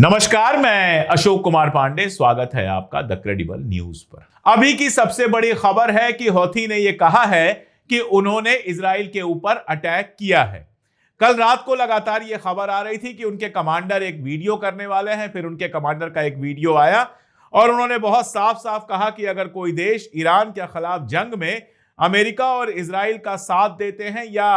नमस्कार, मैं अशोक कुमार पांडे। स्वागत है आपका द क्रेडिबल न्यूज पर। अभी की सबसे बड़ी खबर है कि हौथी ने यह कहा है कि उन्होंने इजराइल के ऊपर अटैक किया है। कल रात को लगातार यह खबर आ रही थी कि उनके कमांडर एक वीडियो करने वाले हैं। फिर उनके कमांडर का एक वीडियो आया और उन्होंने बहुत साफ साफ कहा कि अगर कोई देश ईरान के खिलाफ जंग में अमेरिका और इजराइल का साथ देते हैं या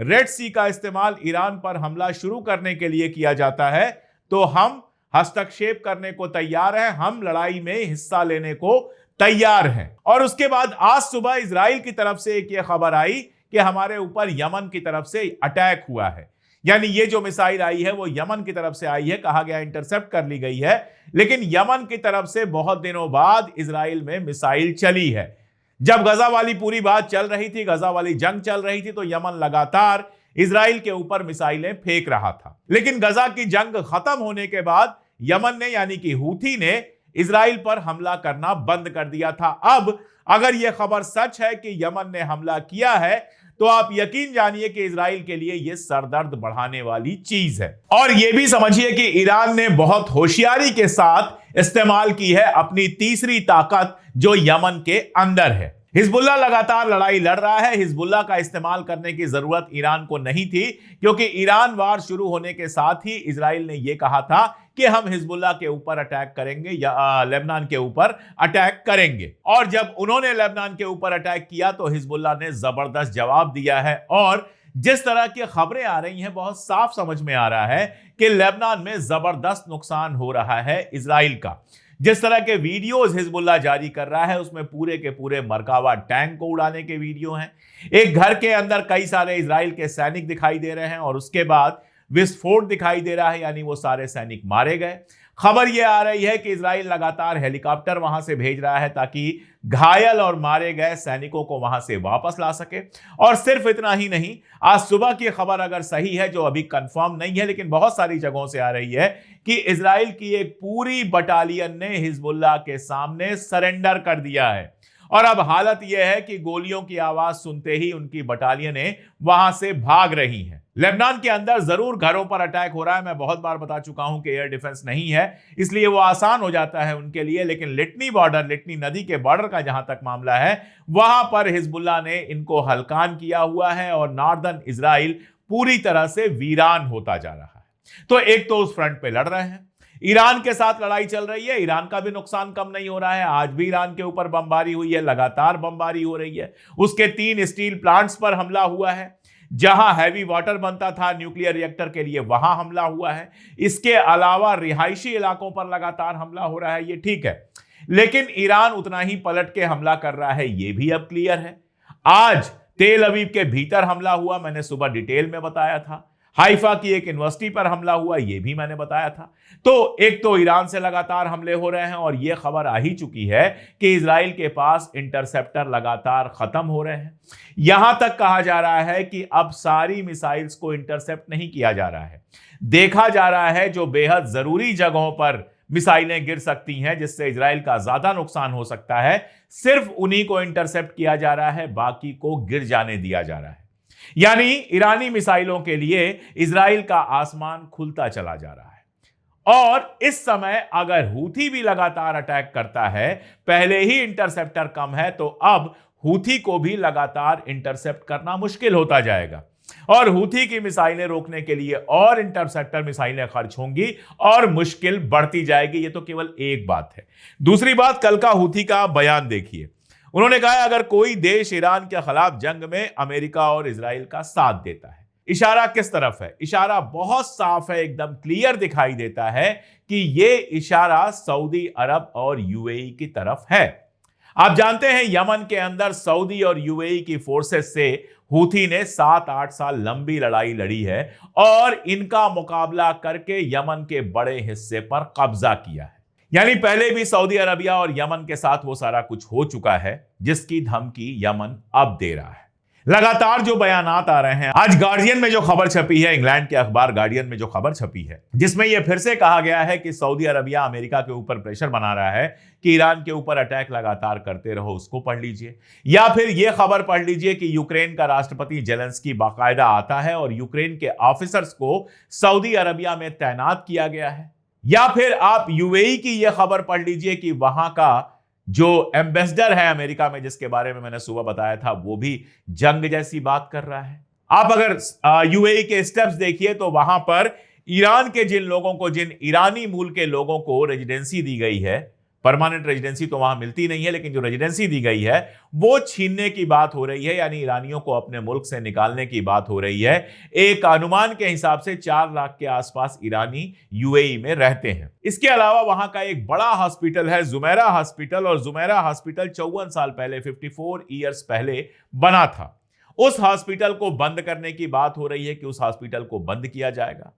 रेड सी का इस्तेमाल ईरान पर हमला शुरू करने के लिए किया जाता है तो हम हस्तक्षेप करने को तैयार हैं, हम लड़ाई में हिस्सा लेने को तैयार हैं। और उसके बाद आज सुबह इजराइल की तरफ से एक ये खबर आई कि हमारे ऊपर यमन की तरफ से अटैक हुआ है। यानी ये जो मिसाइल आई है वो यमन की तरफ से आई है, कहा गया इंटरसेप्ट कर ली गई है। लेकिन यमन की तरफ से बहुत दिनों बाद इजराइल में मिसाइल चली है। जब गजा वाली पूरी बात चल रही थी, गजा वाली जंग चल रही थी, तो यमन लगातार इजराइल के ऊपर मिसाइलें फेंक रहा था। लेकिन गजा की जंग खत्म होने के बाद यमन ने यानी कि हूथी ने इजराइल पर हमला करना बंद कर दिया था। अब अगर यह खबर सच है कि यमन ने हमला किया है तो आप यकीन जानिए कि इजराइल के लिए यह सरदर्द बढ़ाने वाली चीज है। और यह भी समझिए कि ईरान ने बहुत होशियारी के साथ इस्तेमाल की है अपनी तीसरी ताकत जो यमन के अंदर है। हिजबुल्लाह लगातार लड़ाई लड़ रहा है। हिजबुल्लाह का इस्तेमाल करने की जरूरत ईरान को नहीं थी, क्योंकि ईरान वार शुरू होने के साथ ही इजराइल ने यह कहा था कि हम हिजबुल्लाह के ऊपर अटैक करेंगे या लेबनान के ऊपर अटैक करेंगे। और जब उन्होंने लेबनान के ऊपर अटैक किया तो हिजबुल्लाह ने जबरदस्त जवाब दिया है। और जिस तरह की खबरें आ रही हैं, बहुत साफ समझ में आ रहा है कि लेबनान में जबरदस्त नुकसान हो रहा है इजराइल का। जिस तरह के वीडियोस हिजबुल्लाह जारी कर रहा है उसमें पूरे के पूरे मरकावा टैंक को उड़ाने के वीडियो हैं। एक घर के अंदर कई सारे इजराइल के सैनिक दिखाई दे रहे हैं और उसके बाद विस्फोट दिखाई दे रहा है, यानी वो सारे सैनिक मारे गए। खबर यह आ रही है कि इजराइल लगातार हेलीकॉप्टर वहां से भेज रहा है ताकि घायल और मारे गए सैनिकों को वहां से वापस ला सके। और सिर्फ इतना ही नहीं, आज सुबह की खबर अगर सही है, जो अभी कंफर्म नहीं है लेकिन बहुत सारी जगहों से आ रही है, कि इजराइल की एक पूरी बटालियन ने हिजबुल्लाह के सामने सरेंडर कर दिया है। और अब हालत यह है कि गोलियों की आवाज सुनते ही उनकी बटालियनें वहां से भाग रही हैं। लेबनान के अंदर जरूर घरों पर अटैक हो रहा है। मैं बहुत बार बता चुका हूं कि एयर डिफेंस नहीं है, इसलिए वो आसान हो जाता है उनके लिए। लेकिन लिटनी नदी के बॉर्डर का जहां तक मामला है, वहां पर हिजबुल्लाह ने इनको हल्कान किया हुआ है और नॉर्दर्न इजराइल पूरी तरह से वीरान होता जा रहा है। तो एक तो उस फ्रंट पे लड़ रहे हैं, ईरान के साथ लड़ाई चल रही है। ईरान का भी नुकसान कम नहीं हो रहा है। आज भी ईरान के ऊपर बमबारी हुई है, लगातार बमबारी हो रही है। उसके 3 स्टील प्लांट्स पर हमला हुआ है। जहां हैवी वाटर बनता था न्यूक्लियर रिएक्टर के लिए, वहां हमला हुआ है। इसके अलावा रिहायशी इलाकों पर लगातार हमला हो रहा है, ये ठीक है। लेकिन ईरान उतना ही पलट के हमला कर रहा है, ये भी अब क्लियर है। आज तेल अवीव के भीतर हमला हुआ, मैंने सुबह डिटेल में बताया था। हाइफा की एक यूनिवर्सिटी पर हमला हुआ, यह भी मैंने बताया था। तो एक तो ईरान से लगातार हमले हो रहे हैं और यह खबर आ ही चुकी है कि इजराइल के पास इंटरसेप्टर लगातार खत्म हो रहे हैं। यहां तक कहा जा रहा है कि अब सारी मिसाइल्स को इंटरसेप्ट नहीं किया जा रहा है। देखा जा रहा है जो बेहद जरूरी जगहों पर मिसाइलें गिर सकती हैं, जिससे इजराइल का ज्यादा नुकसान हो सकता है, सिर्फ उन्हीं को इंटरसेप्ट किया जा रहा है, बाकी को गिर जाने दिया जा रहा है। यानी ईरानी मिसाइलों के लिए इजराइल का आसमान खुलता चला जा रहा है। और इस समय अगर हूथी भी लगातार अटैक करता है, पहले ही इंटरसेप्टर कम है, तो अब हूथी को भी लगातार इंटरसेप्ट करना मुश्किल होता जाएगा। और हूथी की मिसाइलें रोकने के लिए और इंटरसेप्टर मिसाइलें खर्च होंगी और मुश्किल बढ़ती जाएगी। यह तो केवल एक बात है। दूसरी बात, कल का हूथी का बयान देखिए। उन्होंने कहा अगर कोई देश ईरान के खिलाफ जंग में अमेरिका और इजराइल का साथ देता है। इशारा किस तरफ है? इशारा बहुत साफ है, एकदम क्लियर दिखाई देता है कि यह इशारा सऊदी अरब और यूएई की तरफ है। आप जानते हैं यमन के अंदर सऊदी और यूएई की फोर्सेस से हूथी ने 7-8 साल लंबी लड़ाई लड़ी है और इनका मुकाबला करके यमन के बड़े हिस्से पर कब्जा किया है। यानी पहले भी सऊदी अरबिया और यमन के साथ वो सारा कुछ हो चुका है जिसकी धमकी यमन अब दे रहा है। लगातार जो बयानात आ रहे हैं, आज गार्डियन में जो खबर छपी है, इंग्लैंड के अखबार गार्डियन में जो खबर छपी है, जिसमें यह फिर से कहा गया है कि सऊदी अरबिया अमेरिका के ऊपर प्रेशर बना रहा है कि ईरान के ऊपर अटैक लगातार करते रहो, उसको पढ़ लीजिए। या फिर यह खबर पढ़ लीजिए कि यूक्रेन का राष्ट्रपति जेलेंस्की बाकायदा आता है और यूक्रेन के ऑफिसर्स को सऊदी अरबिया में तैनात किया गया है। या फिर आप यूएई की यह खबर पढ़ लीजिए कि वहां का जो एम्बेसडर है अमेरिका में, जिसके बारे में मैंने सुबह बताया था, वो भी जंग जैसी बात कर रहा है। आप अगर यूएई के स्टेप्स देखिए तो वहां पर ईरान के जिन लोगों को, जिन ईरानी मूल के लोगों को रेजिडेंसी दी गई है, परमानेंट रेजिडेंसी तो वहां मिलती नहीं है, लेकिन जो रेजिडेंसी दी गई है वो छीनने की बात हो रही है, यानी ईरानियों को अपने मुल्क से निकालने की बात हो रही है। एक अनुमान के हिसाब से 4 लाख के आसपास ईरानी यूएई में रहते हैं। इसके अलावा वहां का एक बड़ा हॉस्पिटल है जुमेरा हॉस्पिटल, और जुमेरा हॉस्पिटल 54 साल पहले, 54 ईयर्स पहले बना था। उस हॉस्पिटल को बंद करने की बात हो रही है कि उस हॉस्पिटल को बंद किया जाएगा।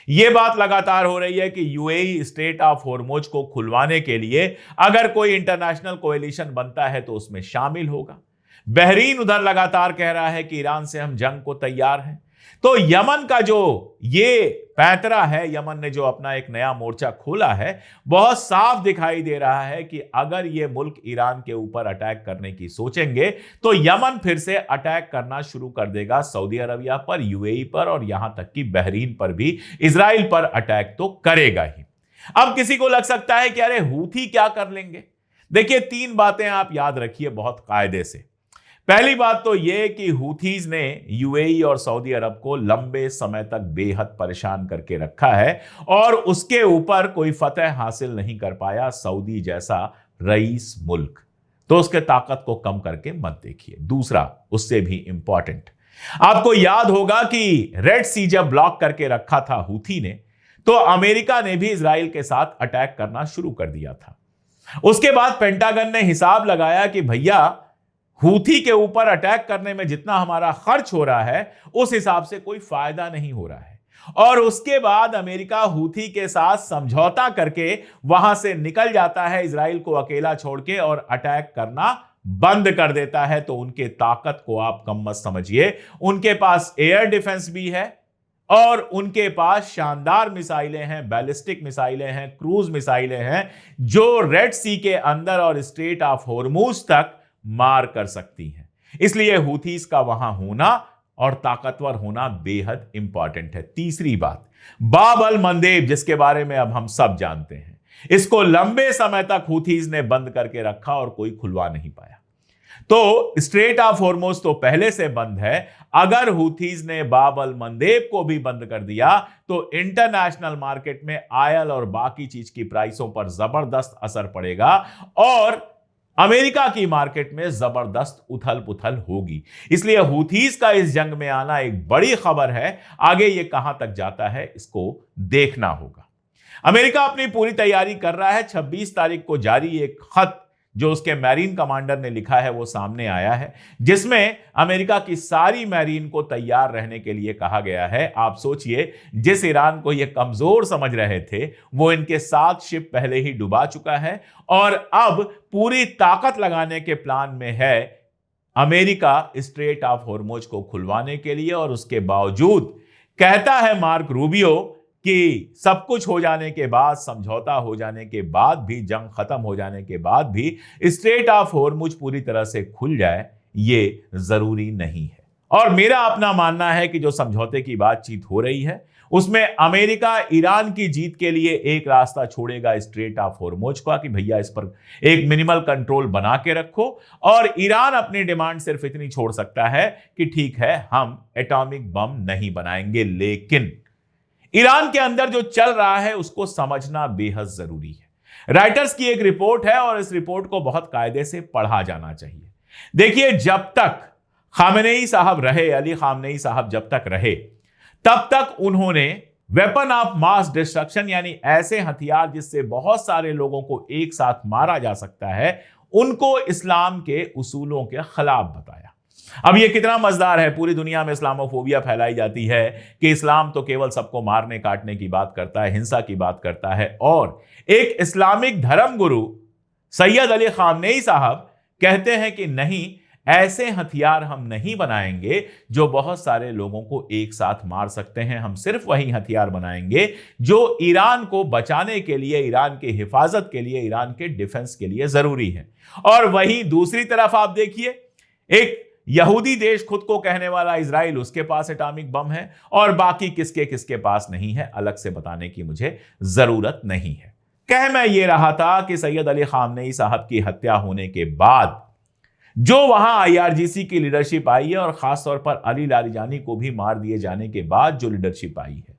यह बात लगातार हो रही है कि यूएई स्ट्रेट ऑफ हॉर्मुज को खुलवाने के लिए अगर कोई इंटरनेशनल कोएलिशन बनता है तो उसमें शामिल होगा। बहरीन उधर लगातार कह रहा है कि ईरान से हम जंग को तैयार हैं। तो यमन का जो ये पैंतरा है, यमन ने जो अपना एक नया मोर्चा खोला है, बहुत साफ दिखाई दे रहा है कि अगर ये मुल्क ईरान के ऊपर अटैक करने की सोचेंगे तो यमन फिर से अटैक करना शुरू कर देगा सऊदी अरबिया पर, यूएई पर, और यहां तक कि बहरीन पर भी इजराइल पर अटैक तो करेगा ही। अब किसी को लग सकता है कि अरे हूथी क्या कर लेंगे। देखिए, 3 बातें आप याद रखिए बहुत कायदे से। पहली बात तो यह कि हूथीज ने यूएई और सऊदी अरब को लंबे समय तक बेहद परेशान करके रखा है और उसके ऊपर कोई फतह हासिल नहीं कर पाया सऊदी जैसा रईस मुल्क। तो उसके ताकत को कम करके मत देखिए। दूसरा, उससे भी इंपॉर्टेंट, आपको याद होगा कि रेड सी जब ब्लॉक करके रखा था हूथी ने, तो अमेरिका ने भी इजराइल के साथ अटैक करना शुरू कर दिया था। उसके बाद पेंटागन ने हिसाब लगाया कि भैया हूथी के ऊपर अटैक करने में जितना हमारा खर्च हो रहा है उस हिसाब से कोई फायदा नहीं हो रहा है, और उसके बाद अमेरिका हूथी के साथ समझौता करके वहां से निकल जाता है, इजराइल को अकेला छोड़ के, और अटैक करना बंद कर देता है। तो उनके ताकत को आप कम मत समझिए। उनके पास एयर डिफेंस भी है और उनके पास शानदार मिसाइलें हैं, बैलिस्टिक मिसाइलें हैं, क्रूज मिसाइलें हैं, जो रेड सी के अंदर और स्ट्रेट ऑफ हॉर्मुज तक मार कर सकती हैं। इसलिए हूथीज का वहां होना और ताकतवर होना बेहद इंपॉर्टेंट है। तीसरी बात, बाब अल मंदेब, जिसके बारे में अब हम सब जानते हैं, इसको लंबे समय तक हूथीज ने बंद करके रखा और कोई खुलवा नहीं पाया। तो स्ट्रेट ऑफ हॉर्मुज तो पहले से बंद है। अगर हूथीज ने बाब अल मंदेब को भी बंद कर दिया तो इंटरनेशनल मार्केट में ऑयल और बाकी चीज की प्राइसों पर जबरदस्त असर पड़ेगा और अमेरिका की मार्केट में जबरदस्त उथल पुथल होगी। इसलिए हूथीज का इस जंग में आना एक बड़ी खबर है। आगे ये कहां तक जाता है इसको देखना होगा। अमेरिका अपनी पूरी तैयारी कर रहा है। 26 तारीख को जारी एक खत जो उसके मैरीन कमांडर ने लिखा है वो सामने आया है, जिसमें अमेरिका की सारी मैरीन को तैयार रहने के लिए कहा गया है। आप सोचिए, जिस ईरान को ये कमजोर समझ रहे थे वो इनके 7 शिप पहले ही डुबा चुका है और अब पूरी ताकत लगाने के प्लान में है अमेरिका स्ट्रेट ऑफ हॉर्मुज को खुलवाने के लिए। और उसके बावजूद कहता है मार्क रूबियो कि सब कुछ हो जाने के बाद, समझौता हो जाने के बाद भी, जंग खत्म हो जाने के बाद भी स्ट्रेट ऑफ हॉर्मुज पूरी तरह से खुल जाए ये जरूरी नहीं है। और मेरा अपना मानना है कि जो समझौते की बातचीत हो रही है उसमें अमेरिका ईरान की जीत के लिए एक रास्ता छोड़ेगा स्ट्रेट ऑफ हॉर्मुज का, कि भैया इस पर एक मिनिमल कंट्रोल बना के रखो। और ईरान अपनी डिमांड सिर्फ इतनी छोड़ सकता है कि ठीक है, हम एटॉमिक बम नहीं बनाएंगे। लेकिन ईरान के अंदर जो चल रहा है उसको समझना बेहद जरूरी है। राइटर्स की एक रिपोर्ट है और इस रिपोर्ट को बहुत कायदे से पढ़ा जाना चाहिए। देखिए, जब तक खामेनेई साहब रहे, अली खामेनेई साहब जब तक रहे, तब तक उन्होंने वेपन ऑफ मास डिस्ट्रक्शन, यानी ऐसे हथियार जिससे बहुत सारे लोगों को एक साथ मारा जा सकता है, उनको इस्लाम के उसूलों के खिलाफ बताया। अब ये कितना मजेदार है, पूरी दुनिया में इस्लामोफोबिया फैलाई जाती है कि इस्लाम तो केवल सबको मारने काटने की बात करता है, हिंसा की बात करता है, और एक इस्लामिक धर्म गुरु सैयद अली खामेनेई साहब कहते हैं कि नहीं, ऐसे हथियार हम नहीं बनाएंगे जो बहुत सारे लोगों को एक साथ मार सकते हैं। हम सिर्फ वही हथियार बनाएंगे जो ईरान को बचाने के लिए, ईरान की हिफाजत के लिए, ईरान के डिफेंस के लिए जरूरी है। और वहीं दूसरी तरफ आप देखिए, एक यहूदी देश खुद को कहने वाला इजराइल, उसके पास एटॉमिक बम है और बाकी किसके किसके पास नहीं है, अलग से बताने की मुझे जरूरत नहीं है। कह मैं ये रहा था कि सैयद अली खामनेई साहब की हत्या होने के बाद जो वहां आईआरजीसी की लीडरशिप आई है और खासतौर पर अली लारिजानी को भी मार दिए जाने के बाद जो लीडरशिप आई है,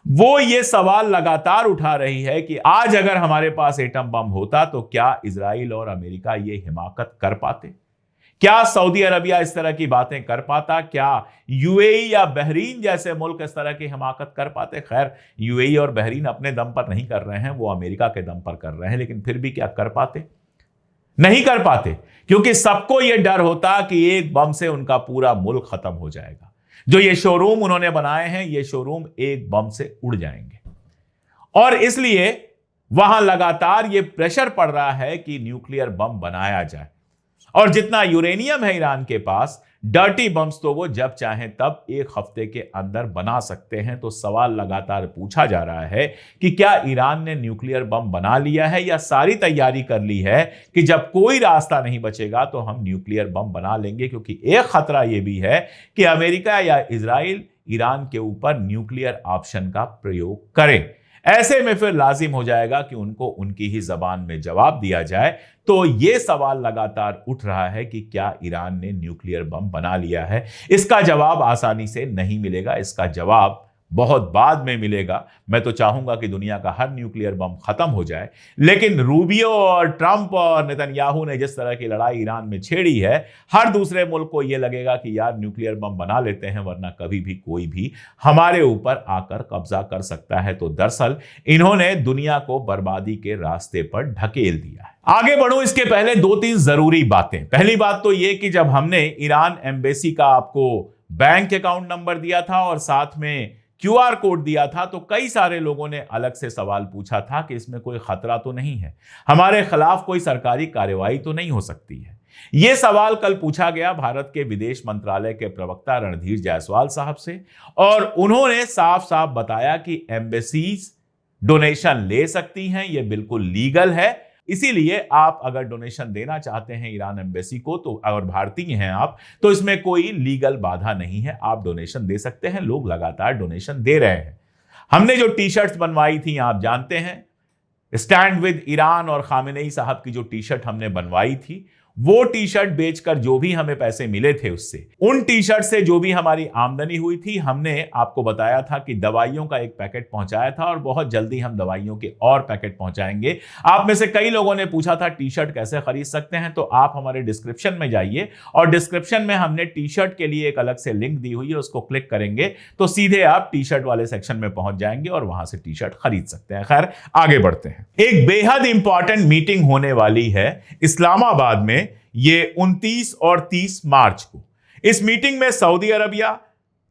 वो ये सवाल लगातार उठा रही है कि आज अगर हमारे पास एटम बम होता तो क्या इजराइल और अमेरिका ये हिमाकत कर पाते? क्या सऊदी अरबिया इस तरह की बातें कर पाता? क्या यूएई या बहरीन जैसे मुल्क इस तरह की हिमाकत कर पाते? खैर, यूएई और बहरीन अपने दम पर नहीं कर रहे हैं, वो अमेरिका के दम पर कर रहे हैं, लेकिन फिर भी क्या कर पाते? नहीं कर पाते, क्योंकि सबको यह डर होता कि एक बम से उनका पूरा मुल्क खत्म हो जाएगा। जो ये शोरूम उन्होंने बनाए हैं, ये शोरूम एक बम से उड़ जाएंगे, और इसलिए वहां लगातार ये प्रेशर पड़ रहा है कि न्यूक्लियर बम बनाया जाए। और जितना यूरेनियम है ईरान के पास, डर्टी बम्स तो वो जब चाहें तब एक हफ्ते के अंदर बना सकते हैं। तो सवाल लगातार पूछा जा रहा है कि क्या ईरान ने न्यूक्लियर बम बना लिया है या सारी तैयारी कर ली है कि जब कोई रास्ता नहीं बचेगा तो हम न्यूक्लियर बम बना लेंगे। क्योंकि एक खतरा यह भी है कि अमेरिका या इजराइल ईरान के ऊपर न्यूक्लियर ऑप्शन का प्रयोग करे। ऐसे में फिर लाजिम हो जाएगा कि उनको उनकी ही जबान में जवाब दिया जाए। तो यह सवाल लगातार उठ रहा है कि क्या ईरान ने न्यूक्लियर बम बना लिया है। इसका जवाब आसानी से नहीं मिलेगा, इसका जवाब बहुत बाद में मिलेगा। मैं तो चाहूंगा कि दुनिया का हर न्यूक्लियर बम खत्म हो जाए, लेकिन रूबियो और ट्रंप और नेतन्याहू ने जिस तरह की लड़ाई ईरान में छेड़ी है, हर दूसरे मुल्क को यह लगेगा कि यार न्यूक्लियर बम बना लेते हैं, वरना कभी भी कोई भी हमारे ऊपर आकर कब्जा कर सकता है। तो दरअसल इन्होंने दुनिया को बर्बादी के रास्ते पर ढकेल दिया है। आगे बढ़ूं इसके पहले दो तीन जरूरी बातें। पहली बात तो यह कि जब हमने ईरान एम्बेसी का आपको बैंक अकाउंट नंबर दिया था और साथ में क्यूआर कोड दिया था, तो कई सारे लोगों ने अलग से सवाल पूछा था कि इसमें कोई खतरा तो नहीं है, हमारे खिलाफ कोई सरकारी कार्रवाई तो नहीं हो सकती है। यह सवाल कल पूछा गया भारत के विदेश मंत्रालय के प्रवक्ता रणधीर जायसवाल साहब से, और उन्होंने साफ साफ बताया कि एम्बेसीज डोनेशन ले सकती हैं, यह बिल्कुल लीगल है। इसीलिए आप अगर डोनेशन देना चाहते हैं ईरान एम्बेसी को, तो अगर भारतीय हैं आप, तो इसमें कोई लीगल बाधा नहीं है, आप डोनेशन दे सकते हैं। लोग लगातार डोनेशन दे रहे हैं। हमने जो टी शर्ट्स बनवाई थी, आप जानते हैं, स्टैंड विद ईरान और खामेनेई साहब की जो टी शर्ट हमने बनवाई थी, वो टी शर्ट बेचकर जो भी हमें पैसे मिले थे, उससे उन टी शर्ट से जो भी हमारी आमदनी हुई थी, हमने आपको बताया था कि दवाइयों का एक पैकेट पहुंचाया था और बहुत जल्दी हम दवाइयों के और पैकेट पहुंचाएंगे। आप में से कई लोगों ने पूछा था टी शर्ट कैसे खरीद सकते हैं, तो आप हमारे डिस्क्रिप्शन में जाइए और डिस्क्रिप्शन में हमने टी शर्ट के लिए एक अलग से लिंक दी हुई है, उसको क्लिक करेंगे तो सीधे आप टी शर्ट वाले सेक्शन में पहुंच जाएंगे और वहां से टी शर्ट खरीद सकते हैं। खैर, आगे बढ़ते हैं। एक बेहद इंपॉर्टेंट मीटिंग होने वाली है इस्लामाबाद में, ये 29 और 30 मार्च को। इस मीटिंग में सऊदी अरबिया,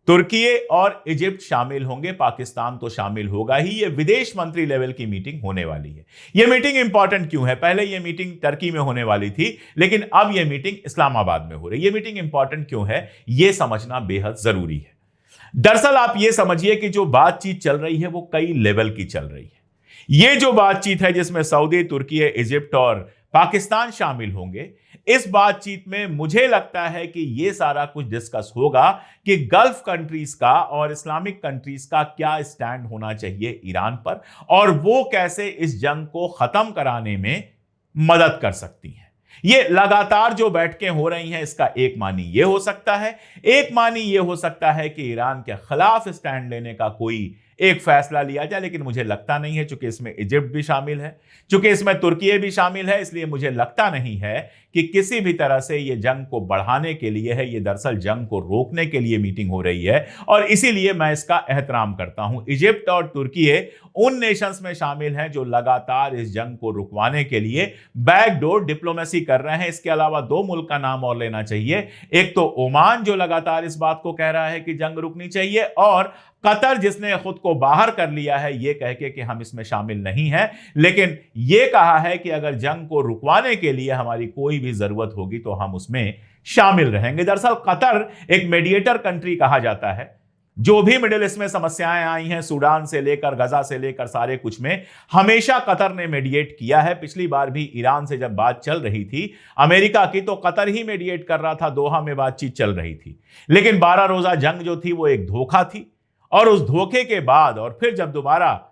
तुर्की और इजिप्ट शामिल होंगे, पाकिस्तान तो शामिल होगा ही। ये विदेश मंत्री लेवल की मीटिंग होने वाली है। ये मीटिंग इंपॉर्टेंट क्यों है? पहले ये मीटिंग टर्की में होने वाली थी, लेकिन अब ये मीटिंग इस्लामाबाद में हो रही है। ये मीटिंग इंपॉर्टेंट क्यों है, ये समझना बेहद जरूरी है। दरअसल आप ये समझिए कि जो बातचीत चल रही है वो कई लेवल की चल रही है। ये जो बातचीत है जिसमें सऊदी, तुर्की, इजिप्ट और पाकिस्तान शामिल होंगे, इस बातचीत में मुझे लगता है कि यह सारा कुछ डिस्कस होगा कि गल्फ कंट्रीज का और इस्लामिक कंट्रीज का क्या स्टैंड होना चाहिए ईरान पर, और वो कैसे इस जंग को खत्म कराने में मदद कर सकती हैं। ये लगातार जो बैठकें हो रही हैं, इसका एक मानी ये हो सकता है, एक मानी ये हो सकता है कि ईरान के खिलाफ स्टैंड लेने का कोई एक फैसला लिया जाए, लेकिन मुझे लगता नहीं है, चूंकि इसमें इजिप्ट भी शामिल है, चूंकि इसमें तुर्की भी शामिल है, इसलिए मुझे लगता नहीं है कि किसी भी तरह से यह जंग को बढ़ाने के लिए है। यह दरअसल जंग को रोकने के लिए मीटिंग हो रही है, और इसीलिए मैं इसका एहतराम करता हूं। इजिप्ट और तुर्की उन नेशंस में शामिल हैं जो लगातार इस जंग को रुकवाने के लिए बैकडोर डिप्लोमेसी कर रहे हैं। इसके अलावा दो मुल्क का नाम और लेना चाहिए, एक तो ओमान जो लगातार इस बात को कह रहा है कि जंग रुकनी चाहिए, और कतर जिसने खुद को बाहर कर लिया है ये कह के कि हम इसमें शामिल नहीं हैं, लेकिन यह कहा है कि अगर जंग को रुकवाने के लिए हमारी कोई भी जरूरत होगी तो हम उसमें शामिल रहेंगे। दरअसल कतर एक मीडिएटर कंट्री कहा जाता है, जो भी मिडिल ईस्ट में समस्याएं आई हैं, सूडान से लेकर गजा से लेकर सारे कुछ में, हमेशा कतर ने मीडिएट किया है। पिछली बार भी ईरान से जब बात चल रही थी अमेरिका की, तो कतर ही मीडिएट कर रहा था, दोहा में बातचीत चल रही थी। लेकिन 12 रोजा जंग जो थी वो एक धोखा थी, और उस धोखे के बाद और फिर जब दोबारा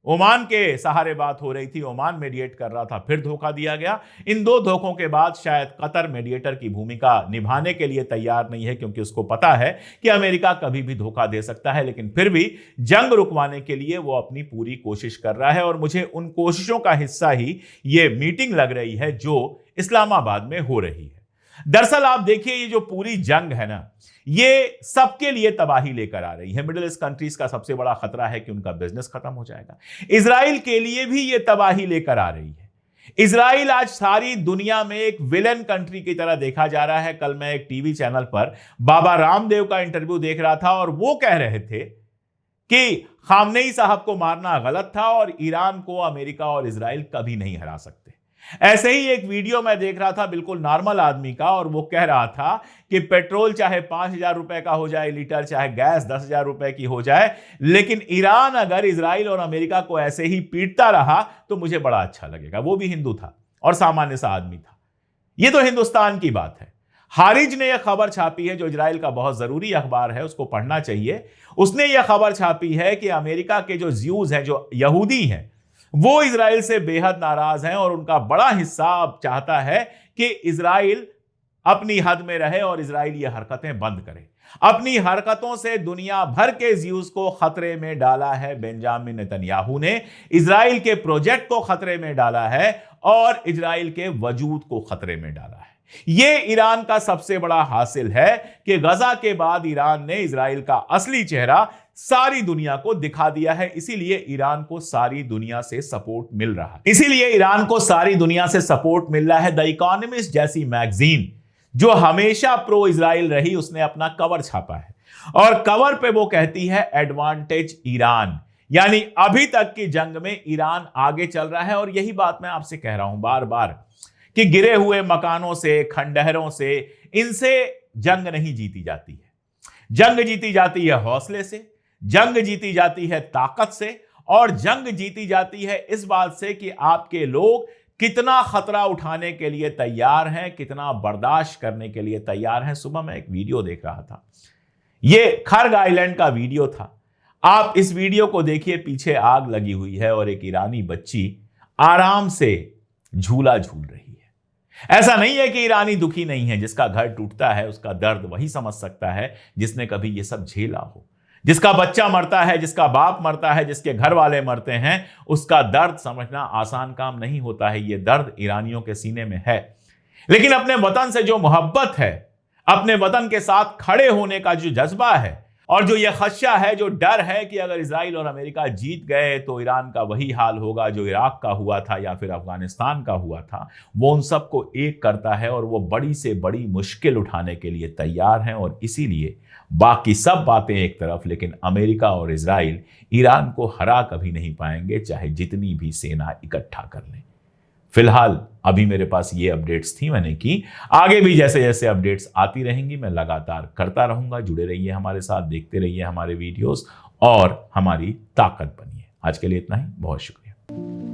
ओमान के सहारे बात हो रही थी, ओमान मीडिएट कर रहा था, फिर धोखा दिया गया। इन दो धोखों के बाद शायद कतर मीडिएटर की भूमिका निभाने के लिए तैयार नहीं है, क्योंकि उसको पता है कि अमेरिका कभी भी धोखा दे सकता है। लेकिन फिर भी जंग रुकवाने के लिए वो अपनी पूरी कोशिश कर रहा है, और मुझे उन कोशिशों का हिस्सा ही ये मीटिंग लग रही है जो इस्लामाबाद में हो रही है। दरअसल आप देखिए, ये जो पूरी जंग है ना, ये सबके लिए तबाही लेकर आ रही है। मिडिल ईस्ट कंट्रीज का सबसे बड़ा खतरा है कि उनका बिजनेस खत्म हो जाएगा। इजराइल के लिए भी ये तबाही लेकर आ रही है। इजराइल आज सारी दुनिया में एक विलेन कंट्री की तरह देखा जा रहा है। कल मैं एक टीवी चैनल पर बाबा रामदेव का इंटरव्यू देख रहा था, और वो कह रहे थे कि खामनेई साहब को मारना गलत था और ईरान को अमेरिका और इजराइल कभी नहीं हरा सकते। ऐसे ही एक वीडियो मैं देख रहा था बिल्कुल नॉर्मल आदमी का, और वो कह रहा था कि पेट्रोल चाहे 5,000 रुपए का हो जाए लीटर, चाहे गैस 10,000 रुपए की हो जाए, लेकिन ईरान अगर इजराइल और अमेरिका को ऐसे ही पीटता रहा तो मुझे बड़ा अच्छा लगेगा। वो भी हिंदू था और सामान्य सा आदमी था। ये तो हिंदुस्तान की बात है। हारिज ने यह खबर छापी है, जो इजराइल का बहुत जरूरी अखबार है, उसको पढ़ना चाहिए। उसने यह खबर छापी है कि अमेरिका के जो ज्यूज हैं, जो यहूदी हैं, वो इजराइल से बेहद नाराज हैं, और उनका बड़ा हिस्सा अब चाहता है कि इजराइल अपनी हद में रहे और इजराइल ये हरकतें बंद करे। अपनी हरकतों से दुनिया भर के ज्यूज को खतरे में डाला है बेंजामिन नेतन्याहू ने, इजराइल के प्रोजेक्ट को खतरे में डाला है, और इजराइल के वजूद को खतरे में डाला है। यह ईरान का सबसे बड़ा हासिल है कि गजा के बाद ईरान ने इजराइल का असली चेहरा सारी दुनिया को दिखा दिया है। इसीलिए ईरान को सारी दुनिया से सपोर्ट मिल रहा है। इसीलिए ईरान को सारी दुनिया से सपोर्ट मिल रहा है। द इकोनॉमिस्ट जैसी मैगजीन, जो हमेशा प्रो इजराइल रही, उसने अपना कवर छापा है, और कवर पे वो कहती है एडवांटेज ईरान, यानी अभी तक की जंग में ईरान आगे चल रहा है। और यही बात मैं आपसे कह रहा हूं बार बार कि गिरे हुए मकानों से, खंडहरों से, इनसे जंग नहीं जीती जाती है। जंग जीती जाती है हौसले से, जंग जीती जाती है ताकत से, और जंग जीती जाती है इस बात से कि आपके लोग कितना खतरा उठाने के लिए तैयार हैं, कितना बर्दाश्त करने के लिए तैयार हैं। सुबह मैं एक वीडियो देख रहा था, यह खर्ग आइलैंड का वीडियो था। आप इस वीडियो को देखिए, पीछे आग लगी हुई है और एक ईरानी बच्ची आराम से झूला झूल रही है। ऐसा नहीं है कि ईरानी दुखी नहीं है। जिसका घर टूटता है उसका दर्द वही समझ सकता है जिसने कभी यह सब झेला हो। जिसका बच्चा मरता है, जिसका बाप मरता है, जिसके घर वाले मरते हैं, उसका दर्द समझना आसान काम नहीं होता है। यह दर्द ईरानियों के सीने में है। लेकिन अपने वतन से जो मोहब्बत है, अपने वतन के साथ खड़े होने का जो जज्बा है, और जो यह खदशा है, जो डर है कि अगर इजराइल और अमेरिका जीत गए तो ईरान का वही हाल होगा जो इराक का हुआ था या फिर अफगानिस्तान का हुआ था, वो उन सबको एक करता है, और वो बड़ी से बड़ी मुश्किल उठाने के लिए तैयार हैं। और इसीलिए बाकी सब बातें एक तरफ, लेकिन अमेरिका और इजराइल ईरान को हरा कभी नहीं पाएंगे, चाहे जितनी भी सेना इकट्ठा कर लें। फिलहाल अभी मेरे पास ये अपडेट्स थी मैंने की। आगे भी जैसे जैसे अपडेट्स आती रहेंगी मैं लगातार करता रहूंगा। जुड़े रहिए हमारे साथ, देखते रहिए हमारे वीडियोस और हमारी ताकत बनिए। आज के लिए इतना ही, बहुत शुक्रिया।